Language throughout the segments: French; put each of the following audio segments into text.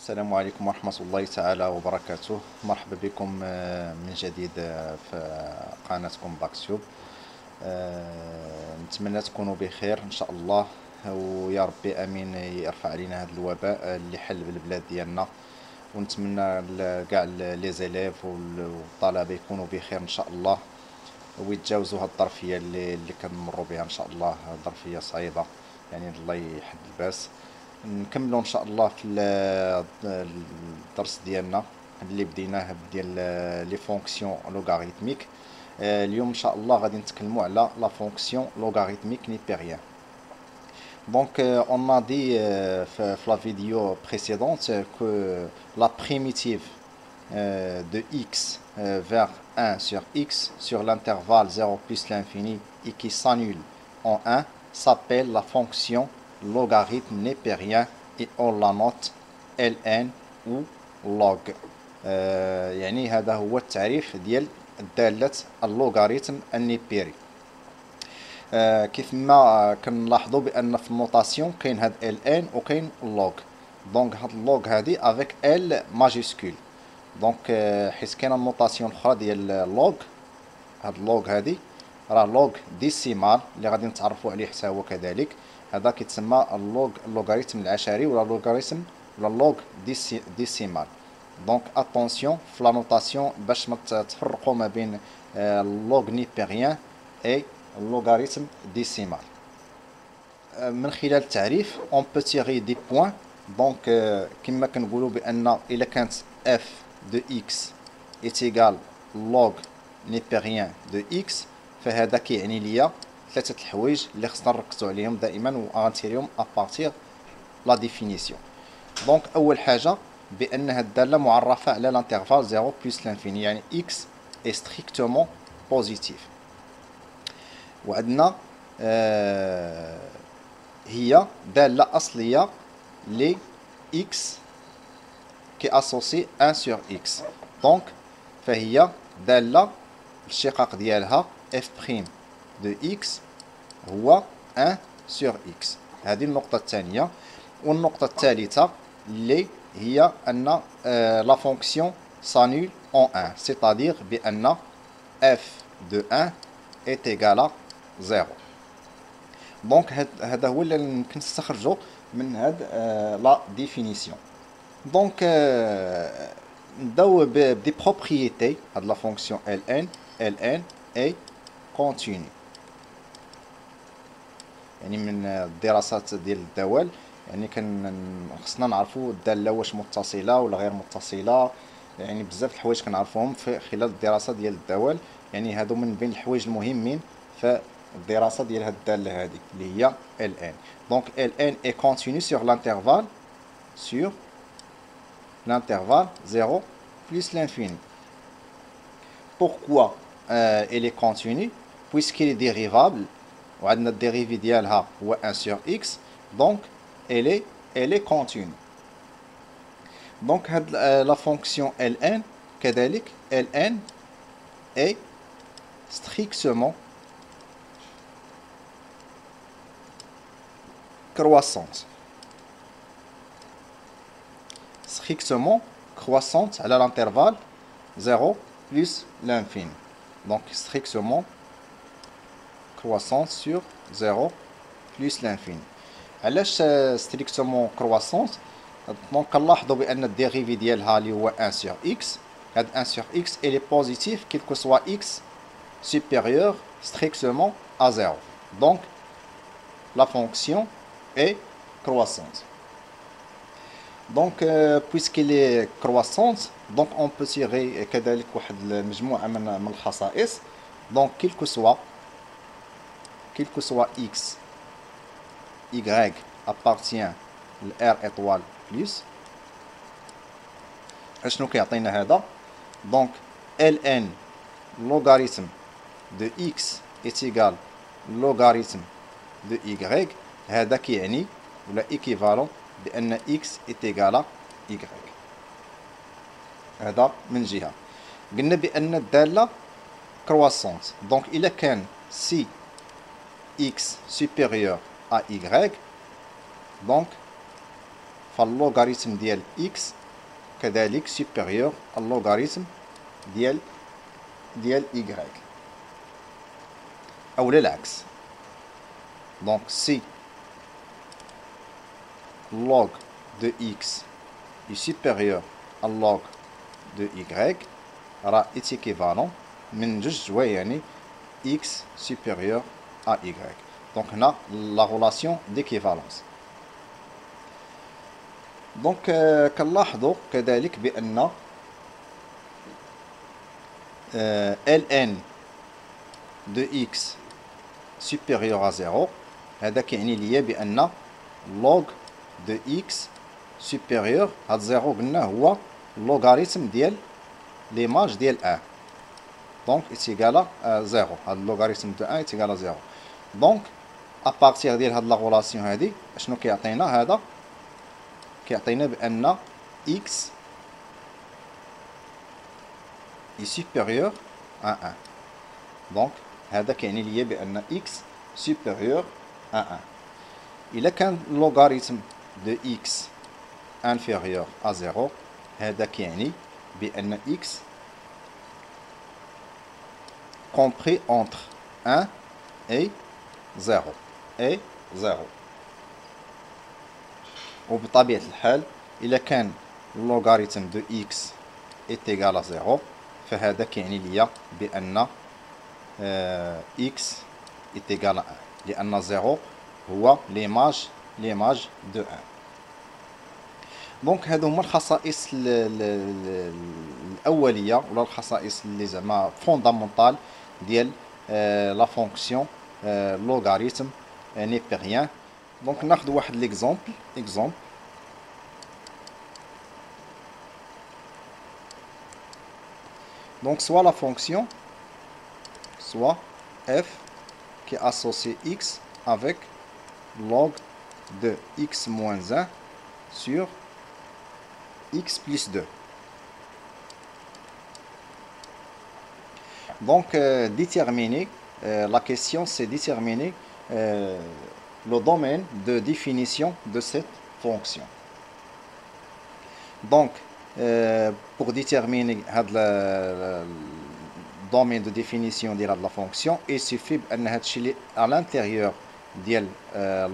السلام عليكم ورحمة الله تعالى وبركاته. مرحبا بكم من جديد في قناتكم باكستيوب. نتمنى تكونوا بخير إن شاء الله، ويا ربي أمين يرفع علينا هذا الوباء اللي حل بالبلاد ديالنا، ونتمنى كاع لي زيليف والطلبة يكونوا بخير إن شاء الله، ويتجاوزوا هاد الظرفية اللي كنمروا بها إن شاء الله. ظرفية صعيبة يعني، الله يحد الباس. نكملوا ان شاء الله في الدرس ديالنا اللي بديناه ديال لي فونكسيون لوغاريتميك. اليوم ان شاء الله غادي نتكلموا على لا فونكسيون لوغاريتميك نيبيريان. Donc on a dit la vidéo précédente que la primitive de x vers 1 sur x sur l'intervalle 0 plus l'infini et qui s'annule en 1 s'appelle la fonction logarithme népérien et on la note ln ou log. يعني هذا هو التعريف ديال دالة اللوغاريتم النيبيري. كيف ما كنلاحظوا بان في النوتاسيون كاين هاد ln وكاين log. دونك هاد اللوغ هادي افيك ال ماجيسكول. دونك حيت كاينه النوتاسيون اخرى ديال log، هاد اللوغ هادي راه لوغ ديسيمال اللي غادي نتعرفوا عليه حتى هو كذلك. هذا كيتسمى اللوغاريتم العشري ولا لوغاريتم ولا لوغ ديسيمال. دونك اتونسيون في لا نوتاسيون باش ما تفرقوا ما بين اللوغ نيبيريان اي اللوغاريتم ديسيمال. من خلال التعريف اون بو تيغي دي بوين. دونك كما كنقولوا بان الا كانت اف دو اكس ايتيغال لوغ نيبيريان دو اكس، فهذا كيعني ليا ثلاثه الحوايج اللي خصنا نركزوا عليهم دائما وغنتيريهم ابارتيغ لا ديفينيسيون. دونك اول حاجه بان هاد الداله معرفه على الانترفال 0 بلس لانفيني، يعني اكس est strictement positif. وعندنا هي داله اصليه ل x كي اسوسي 1 sur x. دونك فهي داله الشقاق ديالها f prime de x هو 1 sur x. هذه النقطة الثانية. والنقطة الثالثة اللي هي أن لا فونكسيون s'annule en 1، c'est-à-dire بأن f de 1 est égal à 0. دونك هذا هو اللي يمكن نستخرجه من هاد لا ديفينيسيون. دونك نبداو بدي بروبريتي هاد لا فونكسيون ln est continue. يعني من الدراسات ديال الدوال يعني خصنا نعرفوا الداله واش متصله ولا غير متصله. يعني بزاف الحوايج كنعرفوهم في خلال الدراسه ديال الدوال، يعني هادو من بين الحوايج المهمين في الدراسه ديال هاد الداله هذه اللي هي ln. دونك ln est continue sur l'intervalle 0 plus l'infini. Pourquoi elle est continue? Puisqu'elle est dérivable وعندنا الديريفي ديالها هو 1 sur x، donc elle est continue. donc هاد la fonction ln كذلك ln est strictement croissante على l'intervalle 0 plus l'infini. donc strictement croissante sur 0 plus l'infini. علاش strictement croissante؟ دونك كنلاحظوا بان الديريفي ديالها اللي هو 1 sur x، هاد 1 sur x elle est positive quel que soit x supérieur strictement à 0. donc la fonction est croissante. donc puisqu'elle est croissante donc on peut tirer كذلك واحد المجموعه من الخصائص. donc quel que soit x, y appartient à R étoile plus. اشنو كيعطينا هذا؟ donc ln logarithme de x est égal logarithme de y. هذا كيعني ولا équivalent بأن x est égal à y. هذا من جهة. قلنا بأن الدالة croissante. donc إلا كان si x supérieur à y, donc فاللوغاريتم ديال x كذلك supérieur اللوغاريتم ديال y أو للعكس. Donc si log de x est supérieur à log de y راه est équivalent من جوج جوايا يعني x supérieur à y. Donc هنا la relation d'équivalence. Donc كنلاحظوا كذلك بأن ln de x supérieur à 0 هذا كيعني ليا بأن log de x supérieur هاد 0 قلنا هو اللوغاريتم ديال ليماج ديال 1. Donc est égal à 0. هاد اللوغاريتم de 1 est égal à 0. Donc à partir ديال هاد لا غولاسيون هادي شنو كيعطينا هذا؟ كيعطينا بأن x est supérieur à 1. Donc هذا كيعني ليا بأن x supérieur à 1. إلا كان اللوغاريتم de x inférieur à 0 هذا كيعني بأن x compris entre 1 et 0 et 0. وبطبيعة الحال إلا كان اللوغاريتم de x est égal à 0 فهذا كيعني ليا بأن x est égal à 1 لأن 0 هو ليماج de 1. دونك هادو هما الخصائص الأولية ولا الخصائص اللي زعما فوندامونتال ديال لا فونكسيون لوغاريتم نيبيريان. دونك ناخذ واحد ليكزومبل. Donc soit la fonction, soit f qui associe x avec log de x moins 1 sur x plus 2. Donc déterminer, la question c'est déterminer le domaine de définition de cette fonction. Donc pour déterminer le domaine de définition de la fonction, il suffit à l'intérieur de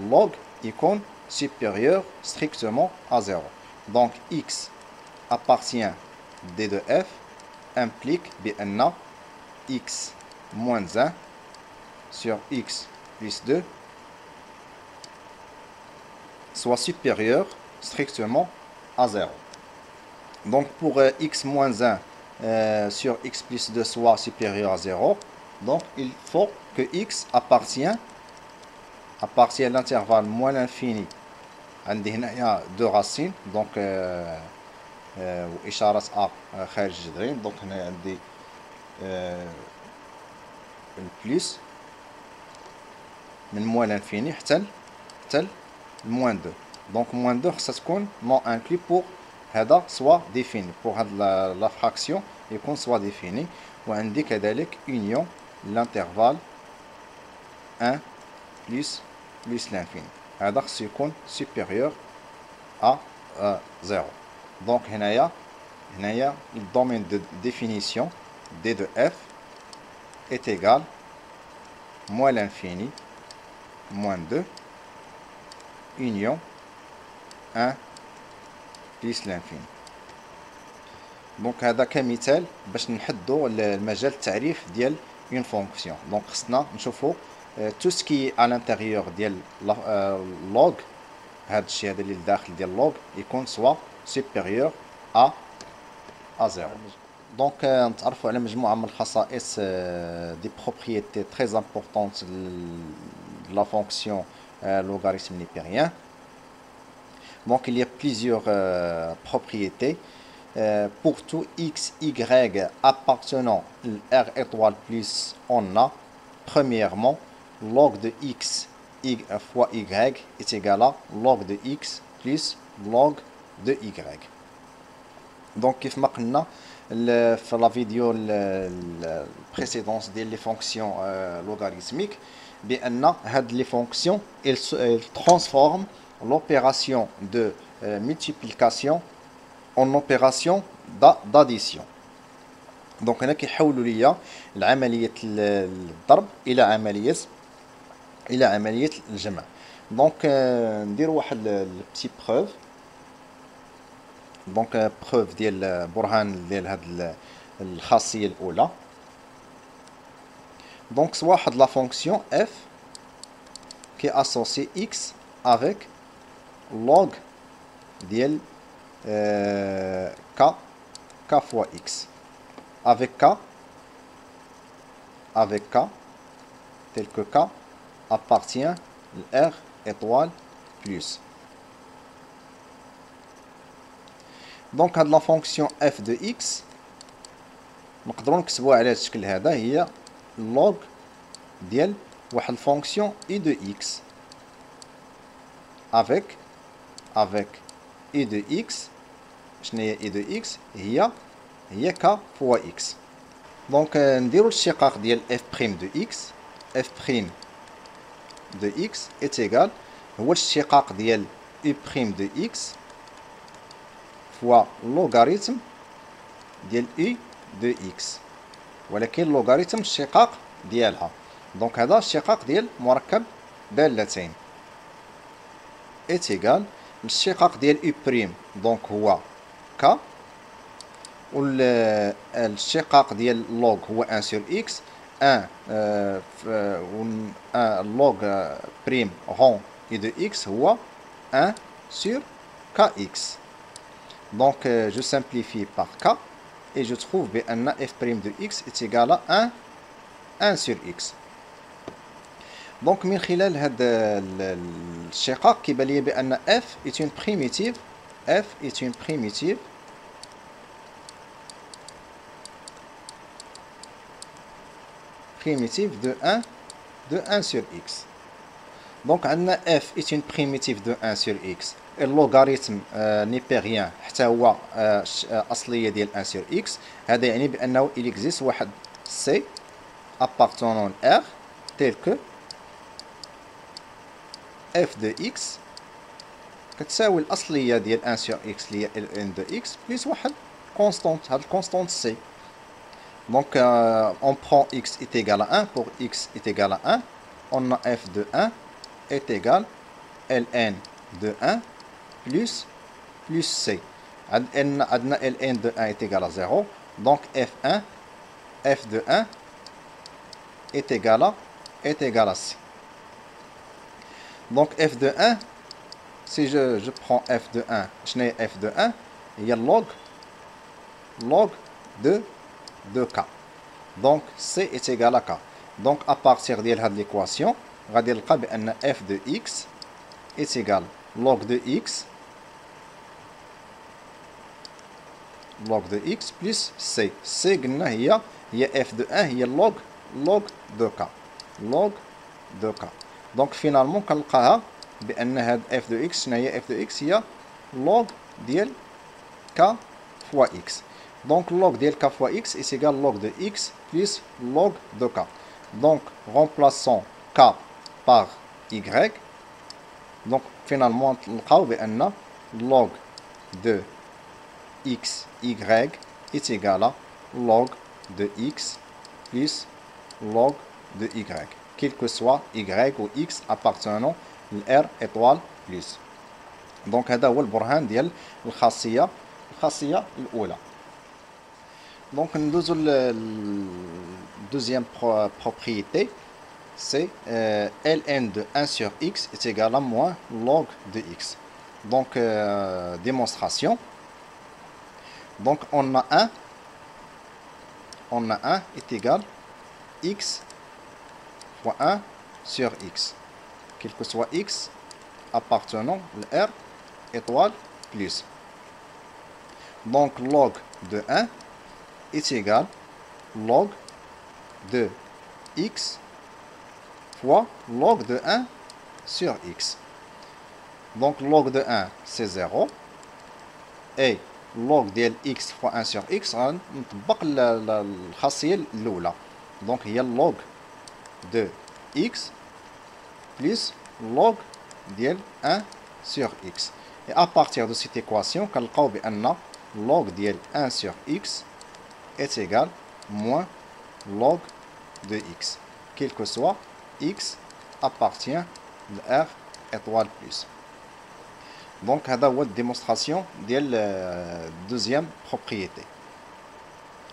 log icône supérieur strictement à 0. Donc x appartient d de f implique بأن x moins 1 sur x plus 2 soit supérieur strictement à 0. Donc pour x moins 1 sur x plus 2 soit supérieur à 0, donc il faut que x appartient à l'intervalle moins l'infini. عندي هنايا دو راسين دونك وإشارة أ خارج الجذرين. دونك هنا عندي البلس من موان لانفيني حتى الموان 2. دونك موان 2 خصها تكون نون انكلي بور هذا سوا ديفيني، بور هاد لا فراكسيون يكون سوا ديفيني. وعندي كذلك اونيون لانترفال 1 بلس لانفيني، هذا خصو يكون supérieur à 0. Donc هنايا le domaine de définition d de f est égal moins l'infini moins 2 union 1 plus l'infini. Donc هذا كمثال باش نحدوا المجال التعريف ديال une fonction. Donc خصنا نشوفوا tout ce qui est à l'intérieur ديال log، هذا الشيء هذا اللي لداخل ديال log يكون سوا supérieur à 0. Donc نتعرفوا على مجموعة من الخصائص des propriétés très importantes de la fonction logarithme népérien. Donc il y a plusieurs propriétés. Pour tout x, y appartenant à R étoile plus, on a premièrement log de x fois y est égal à log de x plus log de y. Donc كيف ما قلنا في la vidéo précédente des fonctions logarithmiques بأن هاد les fonctions elles transforment l'opération de multiplication en opération d'addition. دونك هنا كيحولوا ليا العمليه الضرب الى عمليه الجمع. دونك ندير واحد البتي بروف. دونك بروف ديال برهان ديال هاد الخاصيه الاولى. دونك واحد لا فونكسيون f qui associe x avec log ديال k fois x. Avec k tel que k appartient à R étoile plus. Donc هاد la fonction f de x نقدروا نكتبوها على هاد الشكل هذا، هي log ديال واحد الفونكسيون i de x avec i de x. شنو هي i de x؟ هي k fois x. دونك نديرو الاشتقاق ديال f prime de x. f prime de x est égal هو الاشتقاق ديال u prime de x fois logarithme ديال u de x، ولكن لوغاريتم الاشتقاق ديالها. دونك هذا الاشتقاق ديال مركب دالتين est égal الاشتقاق ديال u prime دونك هو k، والاشتقاق ديال log هو 1 sur x. 1 log prime rond i de x هو 1 sur kx. Donc je simplifie par k et je trouve بأن f prime de x est égal à 1 sur x. Donc من خلال هذا الاشتقاق كيبان لي بأن f est une primitive de 1 sur x. Donc عندنا f est une primitive de 1 sur x. اللوغاريتم نيبيريان حتى هو اصليه ديال 1 sur x. هذا يعني بانه il existe واحد c appartenant à r tel que f de x كتساوي الاصليه ديال 1 sur x اللي هي ln de x plus واحد constante. هاد الكونستانت c. Donc on prend x est égal à 1. Pour x est égal à 1, on a f de 1 est égal ln de 1 plus c. عندنا ln de 1 est égal à 0. Donc f de 1 est égal à c. Donc f de 1, si je prends f de 1, je n'ai f de 1, il y a log de k. Donc c est égal à k. Donc à partir de cette équation, غادي نلقى بأن f de x est égal log de x plus c. c قلنا هي f de 1 هي log de k. Donc finalement كنلقاها بأن هاد f de x شنو هي f de x هي log ديال k fois x. Donc log ديال k fois x est égal log de x plus log de k. Donc remplaçons k par y. Donc finalement نلقاو بأن log de x y est égal à log de x plus log de y, quel que soit y ou x appartenant à r étoile plus. Donc هذا هو البرهان ديال الخاصية الأولى. Donc ندوزو deuxième propriété, c'est ln de 1 sur x est égal à moins log de x. Donc démonstration. Donc on a 1 est égal x fois 1 sur x, quel que soit x appartenant à r étoile plus. Donc log de 1 est égal log de x fois log de 1 sur x. Donc log de 1 c'est 0 et log ديال x fois 1 sur x غنطبق الخاصية الأولى. Donc هي log de x plus log ديال 1 sur x. Et à partir de cette équation, كنلقاو بأن log ديال 1 sur x est égal moins log de x, quel que soit x appartient à R étoile plus. Donc, هذا هو démonstration ديال deuxième propriété.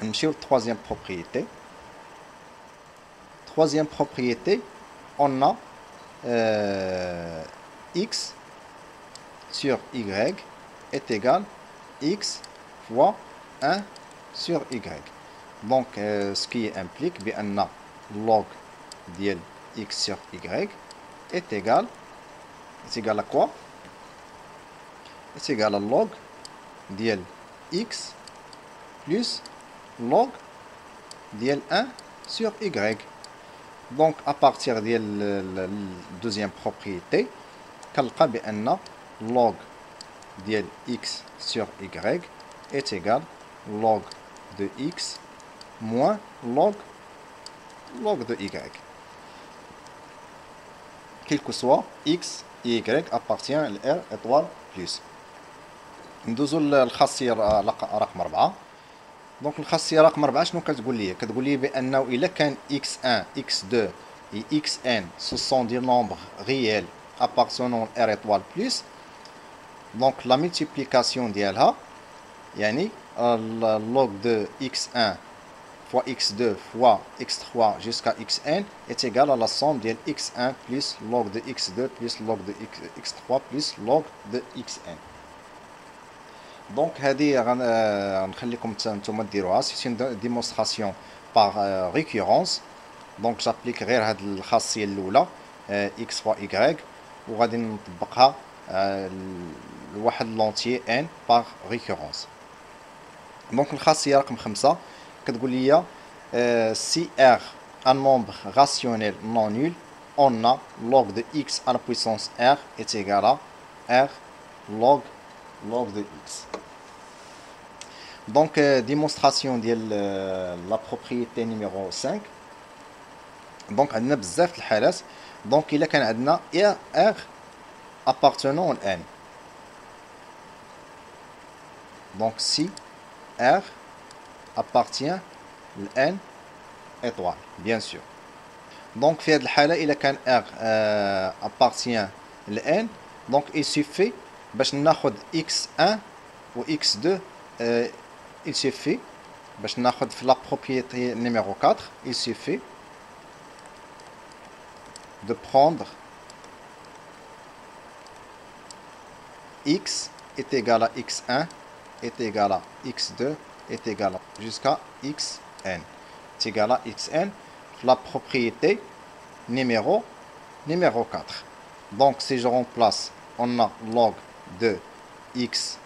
نمشيو troisième propriété. Troisième propriété, on a x sur y est égal x fois 1 sur y. Donc, ce qui implique bien log de x sur y est égal à quoi? Est égal à log de x plus log de 1 sur y. Donc, à partir de la deuxième propriété, كنلقى بأن log de x sur y est égal log de x moins log de y. Quel que soit x et y appartient à R étoile plus. ندوزو للخاصية رقم 4. دونك الخاصية رقم 4 شنو كتقول لي؟ كتقول لي بأنه إلا كان x1 x2 et xn ce sont des nombres réels appartenant à R étoile plus. Donc la multiplication ديالها يعني log de x1 fois x2 fois x3 jusqu'à xn est égal à la somme de x1 plus log de x2 plus log de x3 plus log de xn. Donc هذه غنخليكم نتوما ديروها. C'est une démonstration par récurrence. Donc j'applique غير هاد الخاصية الأولى x fois y وغادي نطبقها لواحد لونتيي n par récurrence. Donc الخاصية رقم 5 كتقول لي si R un nombre rationnel non nul, on a log de x à la puissance R est égal à R log de x. Donc démonstration de la propriété numéro 5. Donc عندنا بزاف الحالات. Donc إلا كان عندنا R appartenant à n. Donc si R appartient à n étoile, bien sûr. Donc في هذه الحالة إلا كان R appartient à n, donc il suffit باش ناخذ x1 و x2 il suffit باش ناخذ في la propriété numéro 4, il suffit de prendre x est égal à x1 est égal à x2 est égal à jusqu'à xn est égal à xn, la propriété numéro 4. Donc si je remplace, on a log de x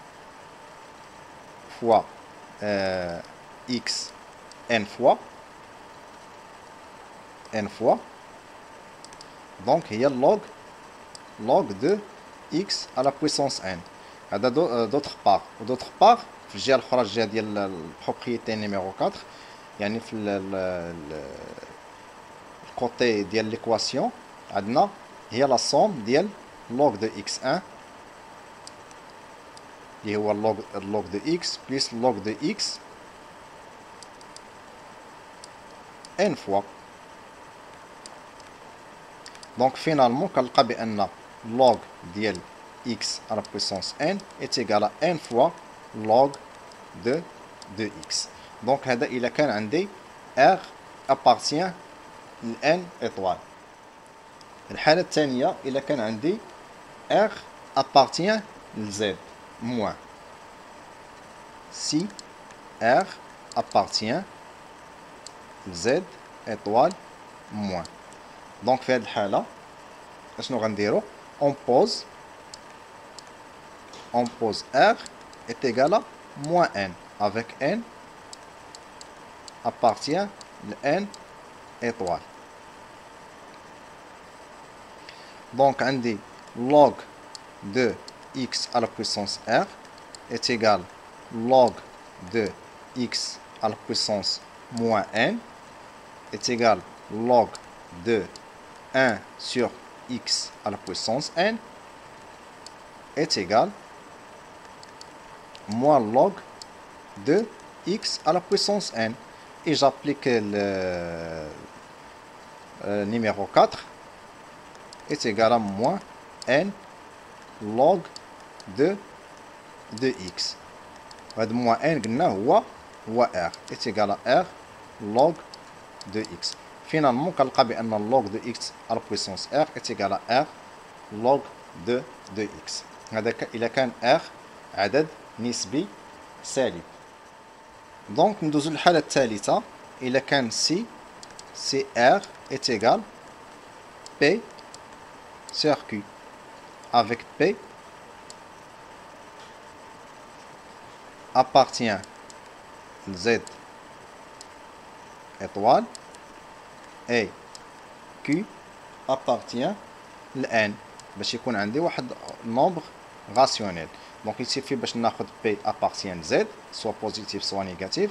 fois x n fois donc il y a log de x à la puissance n. D'autre part في الجهة الأخرى الجهة ديال البروبريتي نيميرو 4 يعني في الكوتي ديال ليكواسيون عندنا هي لا سوم ديال log de x1 اللي هو log de x plus log de x n fois. Donc finalement كنلقى بأن log ديال x à la puissance n est égal à n fois log de x. Donc هذا إلا كان عندي R appartient ل n étoile. الحالة الثانية إلا كان عندي R appartient ل z moins. Si R appartient ل z étoile moins. Donc في هذه الحالة اشنو غنديرو؟ on pose R est égal à moins n avec n appartient le n étoile. Donc on dit log de x à la puissance r est égal log de x à la puissance moins n est égal log de 1 sur x à la puissance n est égal moins log de x à la puissance n. Et j'applique le numéro 4 est égal à moins n log de x. هذا moins n قلنا هو r est égal à r log de x. Finalement كنلقى بأن log de x à la puissance r est égal à r log de x. هذا إذا كان r عدد نسبي سالب. دونك ندوزو للحالة الثالثة. إذا كان si r est égal p sur q, avec p appartient z étoile et q appartient n باش يكون عندي واحد nombre rationnel. Donc il suffit باش ناخذ p appartient z soit positif soit négatif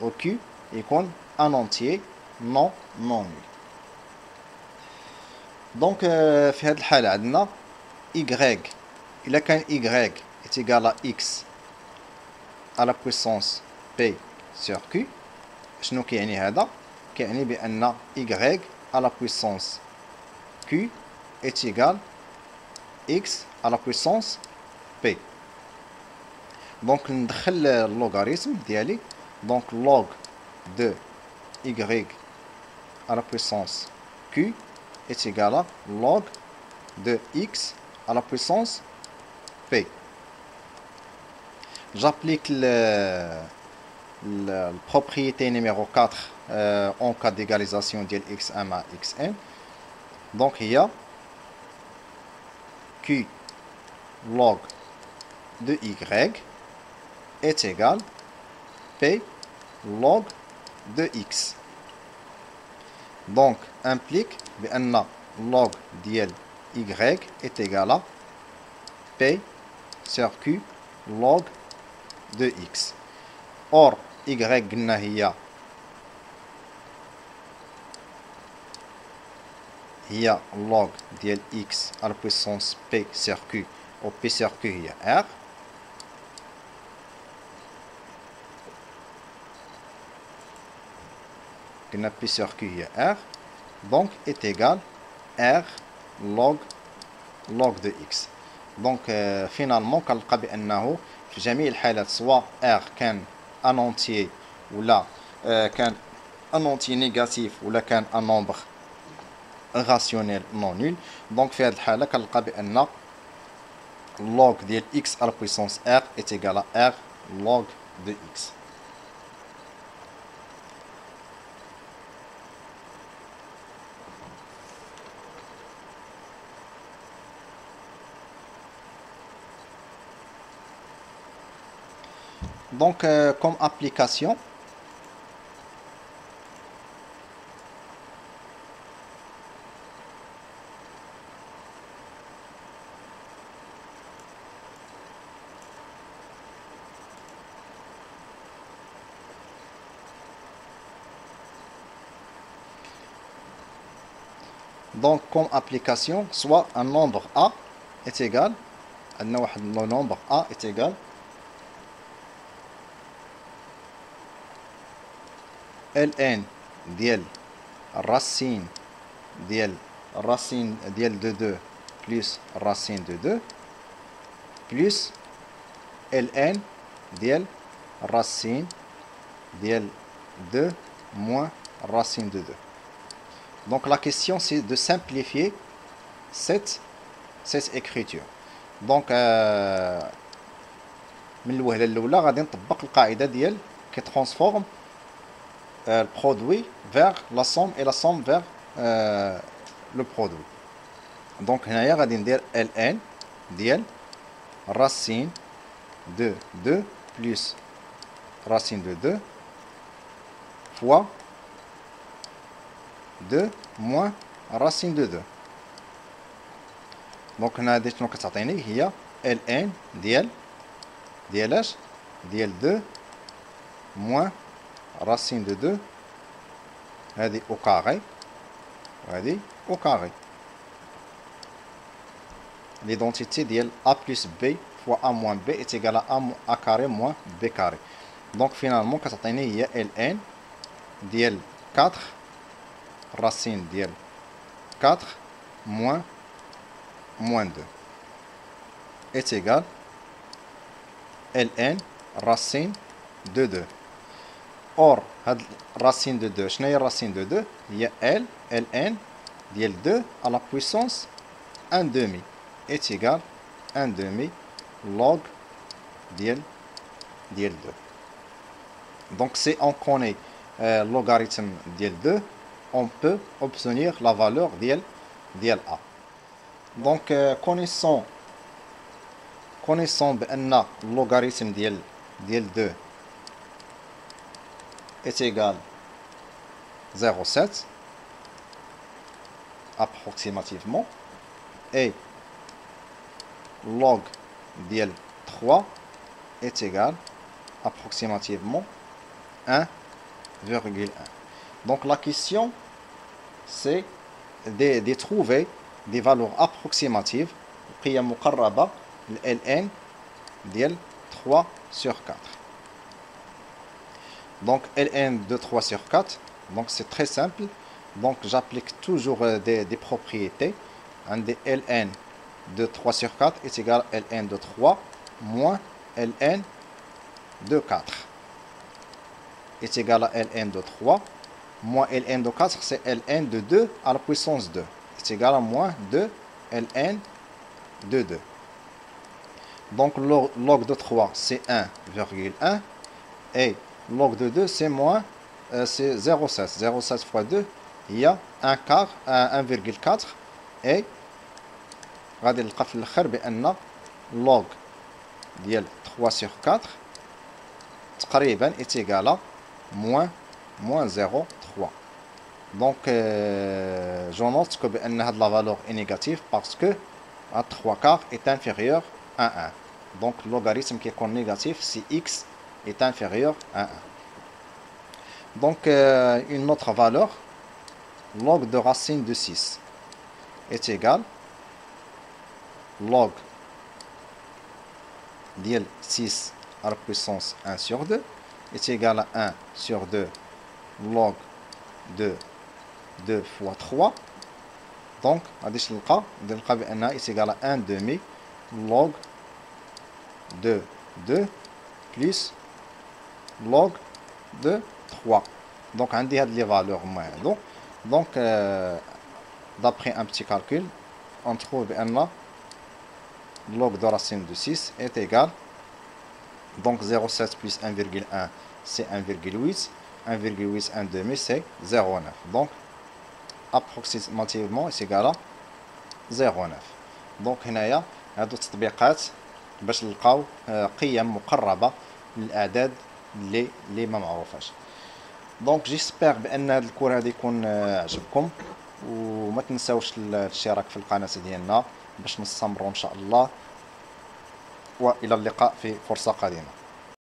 و q يكون un entier non nul. Donc في هذه الحالة عندنا y إلا كان y est égal à x à la puissance p sur q. شنو كيعني هذا؟ كيعني بأن y à la puissance q est égal x à la puissance p. Donc ندخل اللوغاريتم ديالي. Donc log de y à la puissance q est égal à log de x à la puissance p. J'applique la propriété numéro 4 en cas d'égalisation de x1 à xn. Donc il y a q log de y est égal p log de x. Donc implique بأن log ديال y est égal à p sur q log de x. Or y قلنا هي log ديال x à la puissance p sur q و p sur q هي r. قلنا p sur q هي r. Donc est égal r log de x. Donc finalement كنلقى بأنه في جميع الحالات سواء r كان un entier ولا كان un entier négatif ولا كان un nombre rationnel non nul. Donc في هذه الحالة كنلقى بأن log ديال x à la puissance r est égal à r log de x. Donc comme application, soit un nombre a est égal, le nombre a est égal ln ديال racine ديال de 2 plus racine de 2 plus ln ديال racine ديال 2 moins racine de 2. Donc la question c'est de simplifier cette écriture. Donc من الوهلة الأولى غادي نطبق القاعدة ديال qui transforme le produit vers la somme et la somme vers le produit. Donc هنايا غادي ندير ln ديال racine de 2 plus racine de 2 fois 2 moins racine de 2. Donc هنا هادي شنو كتعطيني هي ln ديال اش ديال 2 moins racine de 2 هذه au carré وهذه au carré. L'identité ديال a plus b fois a moins b est égal à a carré moins b carré. Donc finalement كتعطيني هي ln ديال 4 racine ديال 4 moins 2 est égal ln racine de 2. Or هاد racine de 2 شنو هي racine de 2 هي ln ديال 2 à la puissance 1 demi est égal 1 demi log ديال 2. Donc si on connaît logarithme ديال 2, on peut obtenir la valeur ديال a. Donc connaissant بأن logarithme ديال 2 est égal 0,7 approximativement, et log ديال 3 est égal approximativement 1,1. Donc la question c'est de trouver des valeurs approximatives قيم مقربة ln ديال 3 sur 4. Donc ln de 3 sur 4, donc c'est très simple. Donc j'applique toujours des propriétés. عندي ln de 3 sur 4 est égal à ln de 3 moins ln de 4 est égal à ln de 3 moins ln de 4, c'est ln de 2 à la puissance 2 est égal à moins 2 ln de 2. Donc log de 3 c'est 1,1 et log de 2 c'est moins c'est 0,7. 0,7 fois 2 il y a 1 quart 1,4 et غادي نلقى في الاخر بان log ديال 3 sur 4 تقريبا est égal à moins 0,3. Donc je note que بان هاد la valeur est négative parce que 3 quarts est inférieur à 1. Donc le logarithme qui est négatif si x est inférieur à 1. Donc une autre valeur, log de racine de 6 est égal log ديال 6 à la puissance 1 sur 2 est égal à 1 sur 2 log de 2 fois 3. Donc غادي نلقى بأنها est égal à 1 demi log de 2 plus log de 3. Donc عندي هاد les valeurs هما هادو. Donc d'après un petit calcul on trouve بأن log de racine de 6 est égal, donc 0,7 plus 1,1 c'est 1,8, 1,8 1 demi c'est 0,9. Donc approximativement c'est égal à 0,9. Donc هنايا هادو التطبيقات باش نلقاو قيم مقربة للأعداد اللي ما معروفاش. دونك جيسبر بان هذا الكور هذا يكون عجبكم، وما تنساوش الاشتراك في القناة ديالنا باش نستمروا ان شاء الله، والى اللقاء في فرصة قادمة.